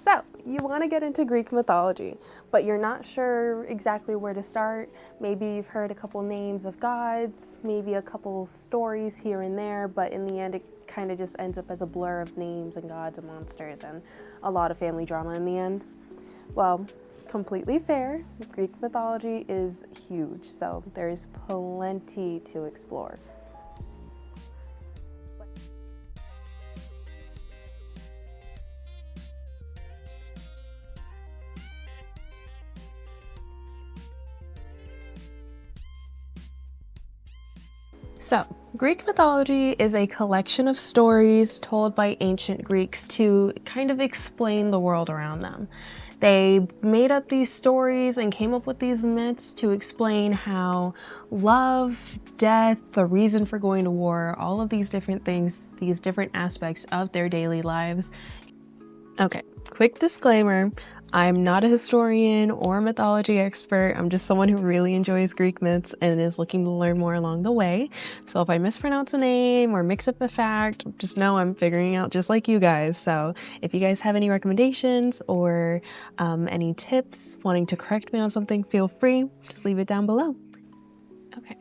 So, you want to get into Greek mythology, but you're not sure exactly where to start. Maybe you've heard a couple names of gods, maybe a couple stories here and there, but in the end it kind of just ends up as a blur of names and gods and monsters and a lot of family drama in the end. Well, completely fair. Greek mythology is huge, so there's plenty to explore. So, Greek mythology is a collection of stories told by ancient Greeks to kind of explain the world around them. They made up these stories and came up with these myths to explain how love, death, the reason for going to war, all of these different things, these different aspects of their daily lives. Okay, quick disclaimer. I'm not a historian or a mythology expert. I'm just someone who really enjoys Greek myths and is looking to learn more along the way. So if I mispronounce a name or mix up a fact, just know I'm figuring out just like you guys. So if you guys have any recommendations or any tips wanting to correct me on something, feel free. Just leave it down below. Okay.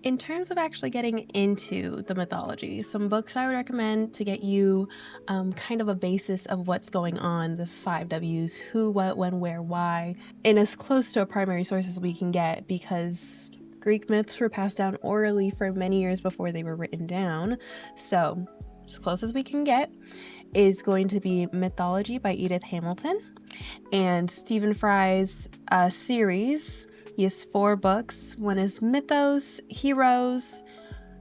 In terms of actually getting into the mythology, some books I would recommend to get you kind of a basis of what's going on, the 5 W's, who, what, when, where, why, and as close to a primary source as we can get, because Greek myths were passed down orally for many years before they were written down. So as close as we can get is going to be Mythology by Edith Hamilton and Stephen Fry's series. He has 4 books. One is Mythos, Heroes,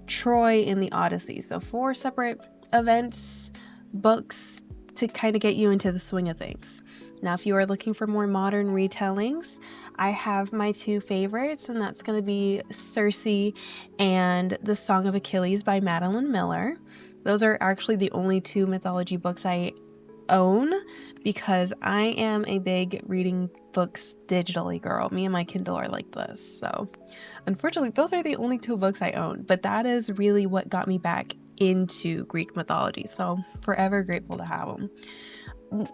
Troy, and the Odyssey. So 4 separate events, books to kind of get you into the swing of things. Now, if you are looking for more modern retellings, I have my 2 favorites, and that's going to be Circe and The Song of Achilles by Madeleine Miller. Those are actually the only 2 mythology books I own because I am a big reading books digitally girl. Me and my Kindle are like this. So unfortunately, those are the only 2 books I own, but that is really what got me back into Greek mythology. So forever grateful to have them.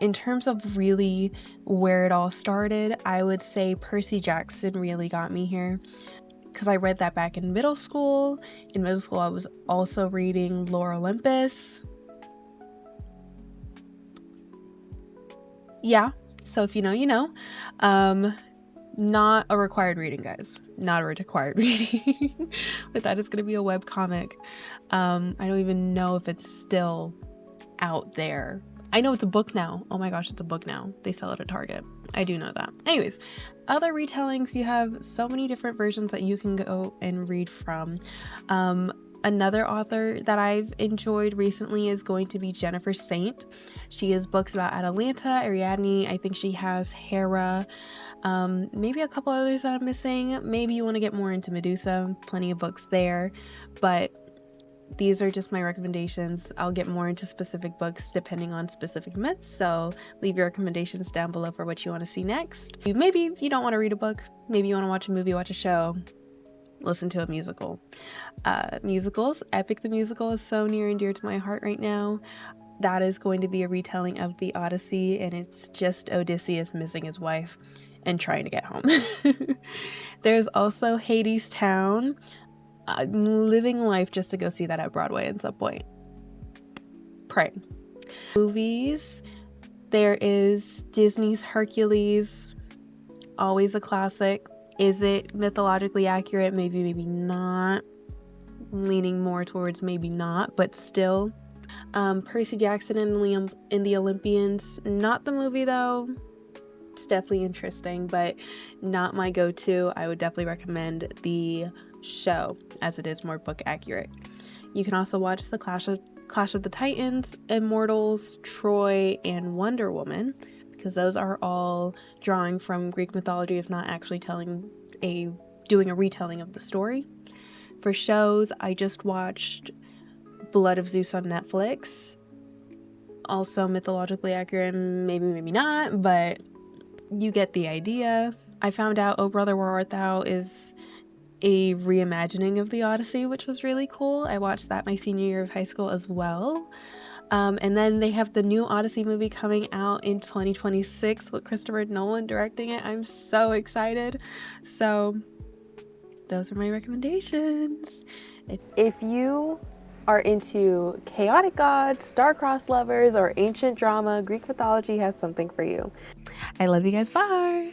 In terms of really where it all started, I would say Percy Jackson really got me here because I read that back in middle school. In middle school, I was also reading Lore Olympus. Yeah, so if you know, you know. Not a required reading, guys. Not a required reading. But that is going to be a web comic. I don't even know if it's still out there. I know it's a book now. Oh my gosh, it's a book now. They sell it at Target. I do know that. Anyways, other retellings, you have so many different versions that you can go and read from. Another author that I've enjoyed recently is going to be Jennifer Saint. She has books about Atalanta, Ariadne. I think she has Hera. Maybe a couple others that I'm missing. Maybe you want to get more into Medusa. Plenty of books there. But these are just my recommendations. I'll get more into specific books depending on specific myths. So leave your recommendations down below for what you want to see next. Maybe you don't want to read a book. Maybe you want to watch a movie, watch a show. Listen to a musical. Musicals. Epic the Musical is so near and dear to my heart right now. That is going to be a retelling of the Odyssey, and it's just Odysseus missing his wife and trying to get home. There's also Hadestown. Living life just to go see that at Broadway at some point. Pray. Movies. There is Disney's Hercules. Always a classic. Is it mythologically accurate? Maybe, maybe not. Leaning more towards maybe not, but still. Percy Jackson and the Olympians. Not the movie though. It's definitely interesting, but not my go-to. I would definitely recommend the show as it is more book accurate. You can also watch the Clash of the Titans, Immortals, Troy, and Wonder Woman, because those are all drawing from Greek mythology, if not actually doing a retelling of the story. For shows, I just watched Blood of Zeus on Netflix. Also mythologically accurate, maybe, maybe not, but you get the idea. I found out Oh Brother, Where Art Thou is a reimagining of the Odyssey, which was really cool. I watched that my senior year of high school as well. And then they have the new Odyssey movie coming out in 2026 with Christopher Nolan directing it. I'm so excited. So those are my recommendations. If you are into chaotic gods, star-crossed lovers, or ancient drama, Greek mythology has something for you. I love you guys. Bye!